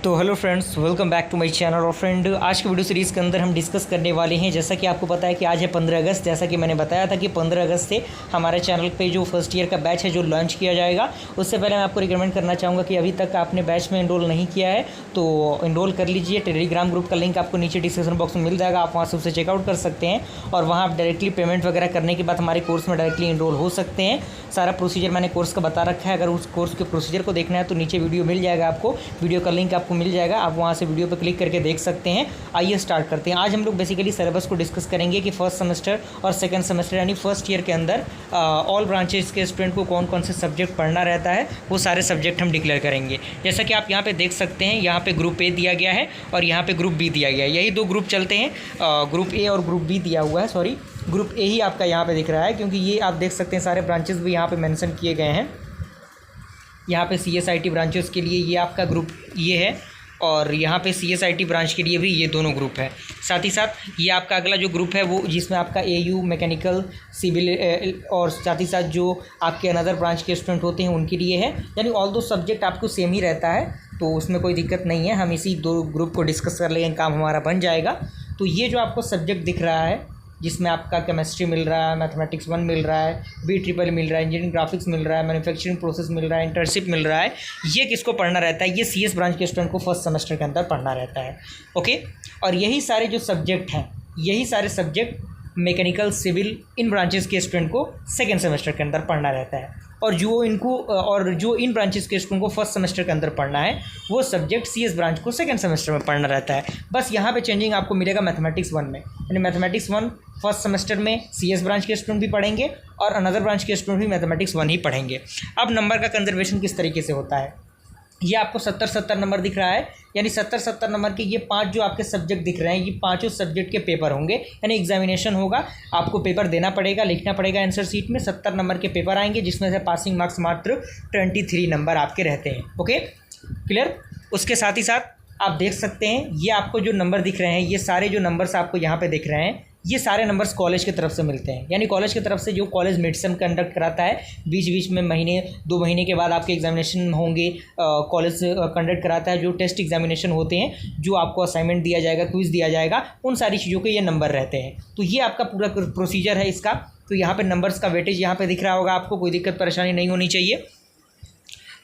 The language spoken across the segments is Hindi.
तो hello friends, welcome back to my channel. और फ्रेंड, आज की वीडियो सीरीज़ के अंदर हम डिस्कस करने वाले हैं, जैसा कि आपको पता है कि आज है 15 अगस्त। जैसा कि मैंने बताया था कि 15 अगस्त से हमारे चैनल पे जो फर्स्ट ईयर का बैच है जो लॉन्च किया जाएगा। उससे पहले मैं आपको रिकमेंड करना चाहूँगा कि अभी तक आपने बैच में इनरोल नहीं किया है तो इनरोल कर लीजिए। टेलीग्राम ग्रुप का लिंक आपको नीचे डिस्क्रिप्शन बॉक्स में मिल जाएगा, आप वहाँ से उसे चेकआउट कर सकते हैं और वहाँ आप डायरेक्टली पेमेंट वगैरह करने के बाद हमारे कोर्स में डायरेक्टली इनरोल हो सकते हैं। सारा प्रोसीजर मैंने कोर्स का बता रखा है। अगर उस कोर्स के प्रोसीजर को देखना है तो नीचे वीडियो मिल जाएगा, आपको वीडियो का लिंक आपको मिल जाएगा, आप वहाँ से वीडियो पर क्लिक करके देख सकते हैं। आइए स्टार्ट करते हैं। आज हम लोग बेसिकली सिलेबस को डिस्कस करेंगे कि फर्स्ट सेमेस्टर और सेकंड सेमेस्टर यानी फर्स्ट ईयर के अंदर ऑल ब्रांचेस के स्टूडेंट को कौन कौन से सब्जेक्ट पढ़ना रहता है, वो सारे सब्जेक्ट हम डिक्लेयर करेंगे। जैसा कि आप यहाँ पे देख सकते हैं, यहाँ पे ग्रुप ए दिया गया है और यहाँ पे ग्रुप बी दिया गया है। यही दो ग्रुप चलते हैं, ग्रुप ए और ग्रुप बी दिया हुआ है। सॉरी, ग्रुप ए ही आपका यहाँ पे दिख रहा है क्योंकि ये आप देख सकते हैं सारे ब्रांचेस भी यहाँ पे मेंशन किए गए हैं। यहाँ पे CSIT ब्रांचेस के लिए ये आपका ग्रुप ये है और यहाँ पे CSIT ब्रांच के लिए भी ये दोनों ग्रुप है। साथ ही साथ ये आपका अगला जो ग्रुप है वो जिसमें आपका AU मैकेनिकल सिविल और साथ ही साथ जो आपके अनदर ब्रांच के स्टूडेंट होते हैं उनके लिए है। यानी ऑल दो सब्जेक्ट आपको सेम ही रहता है तो उसमें कोई दिक्कत नहीं है। हम इसी दो ग्रुप को डिस्कस कर लेंगे, काम हमारा बन जाएगा। तो ये जो आपको सब्जेक्ट दिख रहा है जिसमें आपका केमिस्ट्री मिल रहा है, मैथमेटिक्स 1 मिल रहा है, BEE मिल रहा है, इंजीनियरिंग ग्राफिक्स मिल रहा है, मैन्युफैक्चरिंग प्रोसेस मिल रहा है, इंटर्नशिप मिल रहा है, ये किसको पढ़ना रहता है? ये CS ब्रांच के स्टूडेंट को फर्स्ट सेमेस्टर के अंदर पढ़ना रहता है। ओके, और यही सारे जो सब्जेक्ट हैं, यही सारे सब्जेक्ट मैकेनिकल सिविल इन ब्रांचेस के स्टूडेंट को सेकेंड सेमेस्टर के अंदर पढ़ना रहता है। और जो इन ब्रांचेस के स्टूडेंट को फर्स्ट सेमेस्टर के अंदर पढ़ना है वो सब्जेक्ट CS ब्रांच को सेकंड सेमेस्टर में पढ़ना रहता है। बस यहाँ पे चेंजिंग आपको मिलेगा मैथमेटिक्स 1 में, यानी मैथमेटिक्स 1 फर्स्ट सेमेस्टर में CS ब्रांच के स्टूडेंट भी पढ़ेंगे और अनदर ब्रांच के स्टूडेंट भी मैथमेटिक्स 1 ही पढ़ेंगे। अब नंबर का कंजर्वेशन किस तरीके से होता है, ये आपको 70-70 नंबर दिख रहा है, यानी 70-70 नंबर के ये 5 जो आपके सब्जेक्ट दिख रहे हैं, ये पांचों सब्जेक्ट के पेपर होंगे, यानी एग्जामिनेशन होगा, आपको पेपर देना पड़ेगा, लिखना पड़ेगा आंसर शीट में। 70 नंबर के पेपर आएंगे जिसमें से पासिंग मार्क्स मात्र 23 नंबर आपके रहते हैं। Okay, clear. उसके साथ ही साथ आप देख सकते हैं ये आपको जो नंबर दिख रहे हैं, ये सारे जो नंबर्स आपको यहाँ पर दिख रहे हैं, ये सारे नंबर्स कॉलेज की तरफ से मिलते हैं। यानी कॉलेज की तरफ से जो कॉलेज मिड सेम कंडक्ट कराता है, बीच बीच में महीने 2 महीने के बाद आपके एग्जामिनेशन होंगे, कॉलेज कंडक्ट कराता है, जो टेस्ट एग्जामिनेशन होते हैं, जो आपको असाइनमेंट दिया जाएगा, क्विज दिया जाएगा, उन सारी चीज़ों के ये नंबर रहते हैं। तो ये आपका पूरा प्रोसीजर है इसका। तो यहाँ पर नंबर्स का वेटेज यहाँ पर दिख रहा होगा आपको, कोई दिक्कत परेशानी नहीं होनी चाहिए।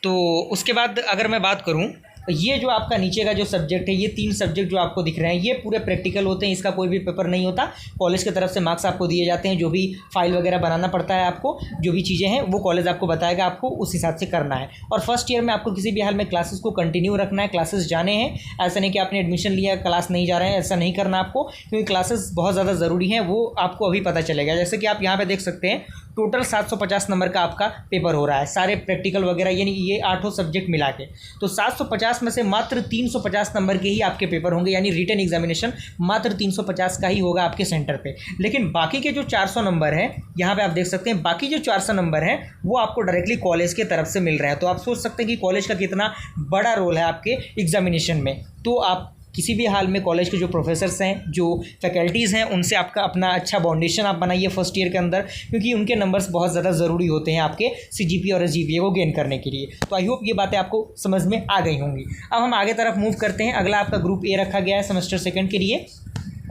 तो उसके बाद अगर मैं बात करूँ, ये जो आपका नीचे का जो सब्जेक्ट है, ये 3 सब्जेक्ट जो आपको दिख रहे हैं, ये पूरे प्रैक्टिकल होते हैं, इसका कोई भी पेपर नहीं होता। कॉलेज की तरफ से मार्क्स आपको दिए जाते हैं, जो भी फाइल वगैरह बनाना पड़ता है आपको, जो भी चीज़ें हैं वो कॉलेज आपको बताएगा, आपको उस हिसाब से करना है। और फर्स्ट ईयर में आपको किसी भी हाल में क्लासेस को कंटिन्यू रखना है, क्लासेस जाने हैं। ऐसा नहीं कि आपने एडमिशन लिया क्लास नहीं जा रहे हैं, ऐसा नहीं करना आपको, क्योंकि क्लासेस बहुत ज़्यादा ज़रूरी हैं, वो आपको अभी पता चलेगा। जैसे कि आप यहाँ पर देख सकते हैं, टोटल 750 नंबर का आपका पेपर हो रहा है, सारे प्रैक्टिकल वगैरह यानी ये 8 सब्जेक्ट मिला के। तो 750 में से मात्र 350 नंबर के ही आपके पेपर होंगे, यानी रिटन एग्जामिनेशन मात्र 350 का ही होगा आपके सेंटर पे। लेकिन बाकी के जो 400 नंबर हैं, यहाँ पे आप देख सकते हैं, बाकी जो 400 नंबर हैं वो आपको डायरेक्टली कॉलेज के तरफ से मिल रहे हैं। तो आप सोच सकते हैं कि कॉलेज का कितना बड़ा रोल है आपके एग्जामिनेशन में। तो आप किसी भी हाल में कॉलेज के जो प्रोफेसर्स हैं, जो फैकल्टीज़ हैं, उनसे आपका अपना अच्छा बाउंडेशन आप बनाइए फर्स्ट ईयर के अंदर, क्योंकि उनके नंबर्स बहुत ज़्यादा ज़रूरी होते हैं आपके CGPA और SGPA को गेन करने के लिए। तो आई होप ये बातें आपको समझ में आ गई होंगी। अब हम आगे तरफ मूव करते हैं। अगला आपका ग्रुप ए रखा गया है सेमेस्टर सेकेंड के लिए।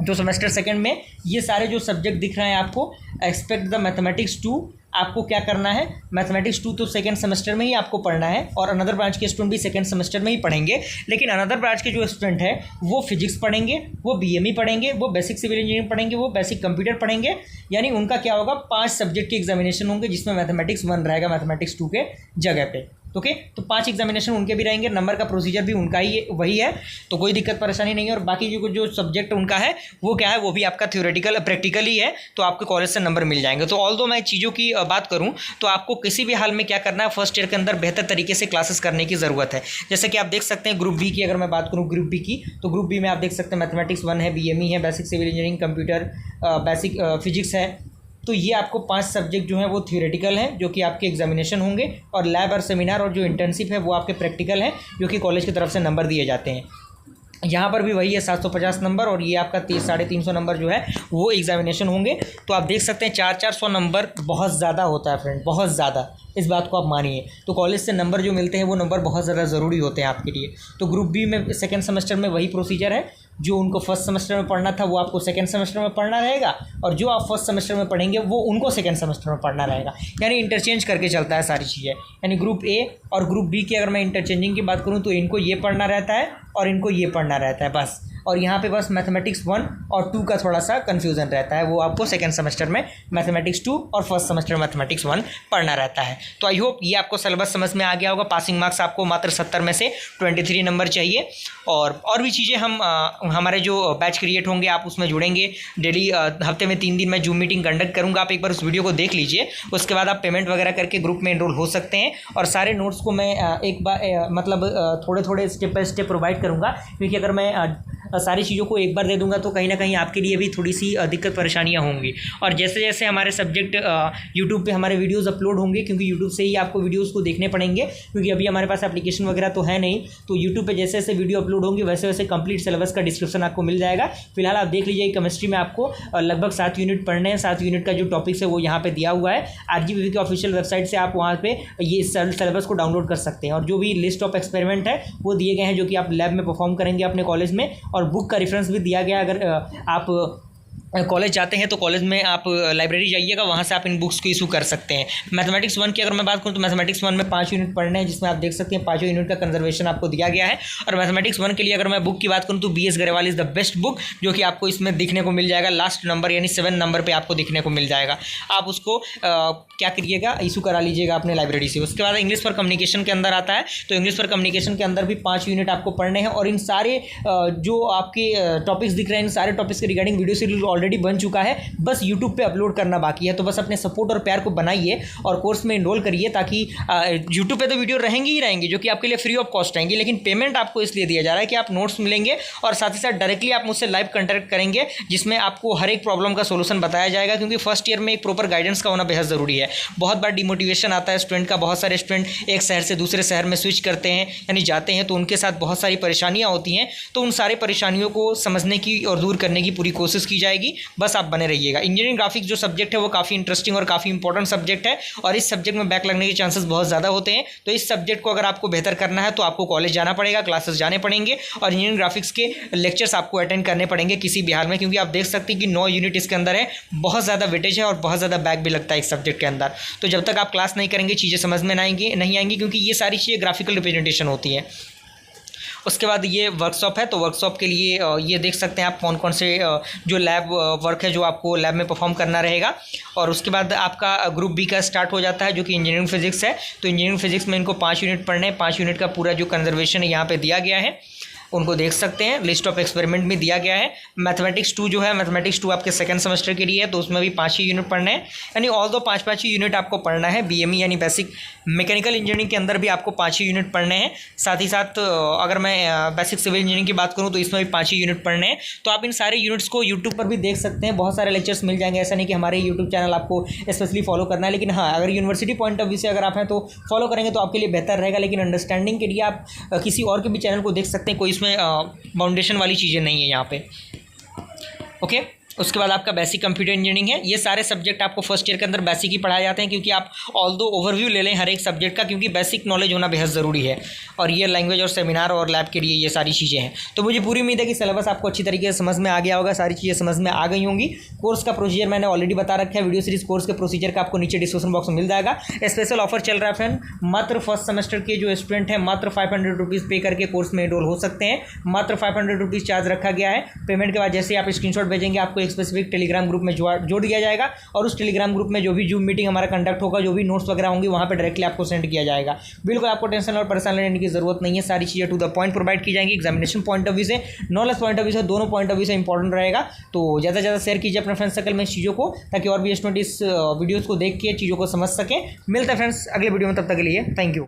तो सेमेस्टर सेकेंड में ये सारे जो सब्जेक्ट दिख रहे हैं आपको, एक्सपेक्ट द मैथमेटिक्स 2, आपको क्या करना है, मैथमेटिक्स 2 तो सेकंड सेमेस्टर में ही आपको पढ़ना है और अनदर ब्रांच के स्टूडेंट भी सेकंड सेमेस्टर में ही पढ़ेंगे। लेकिन अनदर ब्रांच के जो स्टूडेंट है वो फिजिक्स पढ़ेंगे, वो BME पढ़ेंगे, वो बेसिक सिविल इंजीनियरिंग पढ़ेंगे, वो बेसिक कंप्यूटर पढ़ेंगे। यानी उनका क्या होगा, 5 सब्जेक्ट के एग्जामिनेशन होंगे जिसमें मैथमेटिक्स 1 रहेगा मैथमेटिक्स 2 के जगह पे। ओके, तो 5 एग्जामिनेशन उनके भी रहेंगे, नंबर का प्रोसीजर भी उनका ही वही है, तो कोई दिक्कत परेशानी नहीं है। और बाकी जो सब्जेक्ट उनका है वो क्या है, वो भी आपका थ्योरेटिकल प्रैक्टिकल ही है, तो आपको कॉलेज से नंबर मिल जाएंगे। तो ऑल दो मैं चीज़ों की बात करूं तो आपको किसी भी हाल में क्या करना है, फर्स्ट ईयर के अंदर बेहतर तरीके से क्लासेस करने की ज़रूरत है। जैसे कि आप देख सकते हैं ग्रुप बी की, अगर मैं बात करूँ ग्रुप बी की, तो ग्रुप बी में आप देख सकते हैं मैथमेटिक्स 1 है, BME है, basic civil engineering, computer, basic physics है। तो ये आपको 5 सब्जेक्ट जो हैं वो थ्योरेटिकल हैं, जो कि आपके एग्जामिनेशन होंगे, और लैब और सेमिनार और जो इंटर्नशिप है वो आपके प्रैक्टिकल हैं, जो कि कॉलेज की तरफ से नंबर दिए जाते हैं। यहाँ पर भी वही है 750 नंबर, और ये आपका 350 नंबर जो है वो एग्जामिनेशन होंगे। तो आप देख सकते हैं 400 नंबर बहुत ज़्यादा होता है फ्रेंड, बहुत ज़्यादा, इस बात को आप मानिए। तो कॉलेज से नंबर जो मिलते हैं वो नंबर बहुत ज़्यादा ज़रूरी होते हैं आपके लिए। तो ग्रुप बी में सेकेंड सेमेस्टर में वही प्रोसीजर है, जो उनको फर्स्ट सेमेस्टर में पढ़ना था वो आपको सेकंड सेमेस्टर में पढ़ना रहेगा, और जो आप फर्स्ट सेमेस्टर में पढ़ेंगे वो उनको सेकंड सेमेस्टर में पढ़ना रहेगा। यानी इंटरचेंज करके चलता है सारी चीज़ें। यानी ग्रुप ए और ग्रुप बी की अगर मैं इंटरचेंजिंग की बात करूँ तो इनको ये पढ़ना रहता है और इनको ये पढ़ना रहता है बस। और यहाँ पे बस मैथमेटिक्स 1 और 2 का थोड़ा सा कन्फ्यूज़न रहता है, वो आपको सेकंड सेमेस्टर में मैथमेटिक्स 2 और फर्स्ट सेमेस्टर में मैथमेटिक्स 1 पढ़ना रहता है। तो आई होप ये आपको सिलेबस समझ में आ गया होगा। पासिंग मार्क्स आपको मात्र 70 में से 23 नंबर चाहिए। और भी चीज़ें हम हमारे जो बैच क्रिएट होंगे आप उसमें जुड़ेंगे डेली। हफ्ते में 3 दिन मैं जूम मीटिंग कंडक्ट करूँगा, आप एक बार उस वीडियो को देख लीजिए। उसके बाद आप पेमेंट वगैरह करके ग्रुप में एनरोल हो सकते हैं। और सारे नोट्स को मैं एक बार मतलब थोड़े थोड़े स्टेप बाय स्टेप प्रोवाइड करूँगा, क्योंकि अगर मैं सारी चीज़ों को एक बार दे दूंगा तो कहीं ना कहीं आपके लिए भी थोड़ी सी दिक्कत परेशानियां होंगी। और जैसे जैसे हमारे सब्जेक्ट यूट्यूब पे हमारे वीडियोस अपलोड होंगे, क्योंकि यूट्यूब से ही आपको वीडियोस को देखने पड़ेंगे, क्योंकि अभी हमारे पास एप्लीकेशन वगैरह तो है नहीं। तो यूट्यूब पे जैसे जैसे वीडियो अपलोड होंगी वैसे वैसे कंप्लीट सिलेबस का डिस्क्रिप्शन आपको मिल जाएगा। फिलहाल आप देख लीजिए, केमिस्ट्री में आपको लगभग 7 यूनिट पढ़ने हैं। 7 यूनिट का जो टॉपिक्स है वो यहाँ पे दिया हुआ है। RGPV के ऑफिशियल वेबसाइट से आप वहाँ पे ये सिलेबस को डाउनलोड कर सकते हैं। और जो भी लिस्ट ऑफ एक्सपेरिमेंट है वो दिए गए हैं, जो कि आप लैब में परफॉर्म करेंगे अपने कॉलेज में। और बुक का रेफरेंस भी दिया गया। अगर आप कॉलेज जाते हैं तो कॉलेज में आप लाइब्रेरी जाइएगा, वहाँ से आप इन बुक्स को इशू कर सकते हैं। मैथमेटिक्स 1 की अगर मैं बात करूँ तो मैथमेटिक्स 1 में 5 यूनिट पढ़ने हैं, जिसमें आप देख सकते हैं 5 यूनिट का कंजर्वेशन आपको दिया गया है। और मैथमेटिक्स 1 के लिए अगर मैं बुक की बात करूँ तो BS Grewal is the best book, जो कि आपको इसमें दिखने को मिल जाएगा लास्ट नंबर यानी 7 नंबर पर आपको दिखने को मिल जाएगा। आप उसको क्या करिएगा, इशू करा लीजिएगा अपने लाइब्रेरी से। उसके बाद इंग्लिश फॉर कम्युनिकेशन के अंदर आता है, तो इंग्लिश फॉर कम्युनिकेशन के अंदर भी 5 यूनिट आपको पढ़ने हैं। और इन सारे जो आपके टॉपिक्स दिख रहे हैं, इन सारे टॉपिक्स के रिगार्डिंग वीडियो सीरीज ऑलरेडी बन चुका है, बस YouTube पे अपलोड करना बाकी है। तो बस अपने सपोर्ट और प्यार को बनाइए और कोर्स में इनरोल करिए, ताकि YouTube पे तो वीडियो रहेंगी ही रहेंगी जो कि आपके लिए फ्री ऑफ कॉस्ट रहेंगी, लेकिन पेमेंट आपको इसलिए दिया जा रहा है कि आप नोट्स मिलेंगे और साथ ही साथ डायरेक्टली आप मुझसे लाइव कॉन्टैक्ट करेंगे, जिसमें आपको हर एक प्रॉब्लम का सोल्यूशन बताया जाएगा। क्योंकि फर्स्ट ईयर में एक प्रॉपर गाइडेंस का होना बेहद ज़रूरी है। बहुत बार डिमोटिवेशन आता है स्टूडेंट का, बहुत सारे स्टूडेंट एक शहर से दूसरे शहर में स्विच करते हैं यानी जाते हैं, तो उनके साथ बहुत सारी परेशानियाँ होती हैं। तो उन सारी परेशानियों को समझने की और दूर करने की पूरी कोशिश की जाएगी। बस आप बने रहिएगा। इंजीनियरिंग ग्राफिक्स जो सब्जेक्ट है वो काफ़ी इंटरेस्टिंग और काफ़ी इंपॉर्टेंट सब्जेक्ट है, और इस सब्जेक्ट में बैक लगने के चांसेस बहुत ज़्यादा होते हैं। तो इस सब्जेक्ट को अगर आपको बेहतर करना है तो आपको कॉलेज जाना पड़ेगा, क्लासेस जाने पड़ेंगे, और इंजीनियरिंग ग्राफिक्स के लेक्चर्स आपको अटेंड करने पड़ेंगे किसी भी हाल में। क्योंकि आप देख सकते हैं कि 9 यूनिट इसके अंदर है, बहुत ज़्यादा वेटेज है और बहुत ज़्यादा बैक भी लगता है इस सब्जेक्ट के अंदर। तो जब तक आप क्लास नहीं करेंगे चीज़ें समझ में नहीं आएंगी, क्योंकि ये सारी चीज़ें ग्राफिकल रिप्रेजेंटेशन होती हैं। उसके बाद ये वर्कशॉप है, तो वर्कशॉप के लिए ये देख सकते हैं आप कौन कौन से जो लैब वर्क है जो आपको लैब में परफॉर्म करना रहेगा। और उसके बाद आपका ग्रुप बी का स्टार्ट हो जाता है, जो कि इंजीनियरिंग फिजिक्स है। तो इंजीनियरिंग फिजिक्स में इनको 5 यूनिट पढ़ने हैं। 5 यूनिट का पूरा जो कंजर्वेशन है यहाँ पे दिया गया है, उनको देख सकते हैं। लिस्ट ऑफ एक्सपेरिमेंट भी दिया गया है। मैथमेटिक्स 2 जो है, मैथमेटिक्स 2 आपके सेकंड सेमेस्टर के लिए है, तो उसमें भी 5 ही यूनिट पढ़ने हैं। यानी ऑल दो 5 ही यूनिट आपको पढ़ना है। BME यानी बेसिक मैकेनिकल इंजीनियरिंग के अंदर भी आपको 5 ही यूनिट पढ़ने हैं। साथ ही साथ अगर मैं बेसिक सिविल इंजीनियरिंग की बात करूँ तो इसमें भी 5 ही यूनिट पढ़ने हैं। तो आप इन सारे यूनिट्स को यूट्यूब पर भी देख सकते हैं, बहुत सारे लेक्चर्स मिल जाएंगे। ऐसा नहीं कि हमारे यूट्यूब चैनल आपको स्पेशली फॉलो करना है, लेकिन हाँ, अगर यूनिवर्सिटी पॉइंट ऑफ व्यू से अगर आप हैं तो फॉलो करेंगे तो आपके लिए बेहतर रहेगा। लेकिन अंडरस्टैंडिंग के लिए आप किसी और के भी चैनल को देख सकते हैं, कोई इसमें फाउंडेशन वाली चीज़ें नहीं है यहाँ पे। ओके। उसके बाद आपका बेसिक कंप्यूटर इंजीनियरिंग है। ये सारे सब्जेक्ट आपको फर्स्ट ईयर के अंदर बेसिक ही पढ़ाए जाते हैं, क्योंकि आप ऑल दो ओवरव्यू ले लें हर एक सब्जेक्ट का, क्योंकि बेसिक नॉलेज होना बेहद ज़रूरी है। और ये लैंग्वेज और सेमिनार और लैब के लिए ये सारी चीज़ें हैं। तो मुझे पूरी उम्मीद है कि सिलेबस आपको अच्छी तरीके से समझ में आ गया होगा, सारी चीज़ें समझ में आ गई होंगी। कोर्स का प्रोसीजर मैंने ऑलरेडी बता रखा है। वीडियो सीरीज कोर्स के प्रोसीजर का आपको नीचे डिस्क्रिप्शन बॉक्स में मिल जाएगा। स्पेशल ऑफर चल रहा है फ्रेंड, मात्र फर्स्ट सेमेस्टर के जो स्टूडेंट हैं मात्र 500 रुपीज़ पे करके कोर्स में एनरोल हो सकते हैं। मात्र 500 रुपीज़ चार्ज रखा गया है। पेमेंट के बाद जैसे आप स्क्रीनशॉट भेजेंगे आपको एक स्पेसिफिक टेलीग्राम ग्रुप में जोड़ दिया जाएगा, और उस टेलीग्राम ग्रुप में जो भी जूम मीटिंग हमारा कंडक्ट होगा, जो भी नोट्स वगैरह होंगे वहाँ पे डायरेक्टली आपको सेंड किया जाएगा। बिल्कुल आपको टेंशन और परेशान लेने की जरूरत नहीं है, सारी चीज़ें टू द पॉइंट प्रोवाइड की जाएंगी। एग्जामिनेशन पॉइंट ऑफ व्यू से, नॉलेज पॉइंट ऑफ व्यू से, दोनों पॉइंट ऑफ व्यू से इंपॉर्टेंट रहेगा। तो ज़्यादा से ज़्यादा शेयर कीजिए अपने फ्रेंड्स सर्कल में इस चीज़ों को, ताकि और भी स्टूडेंट इस वीडियोज़ को देख के चीज़ों को समझ सकें। मिलते हैं फ्रेंड्स अगले वीडियो में, तब तक के लिए थैंक यू।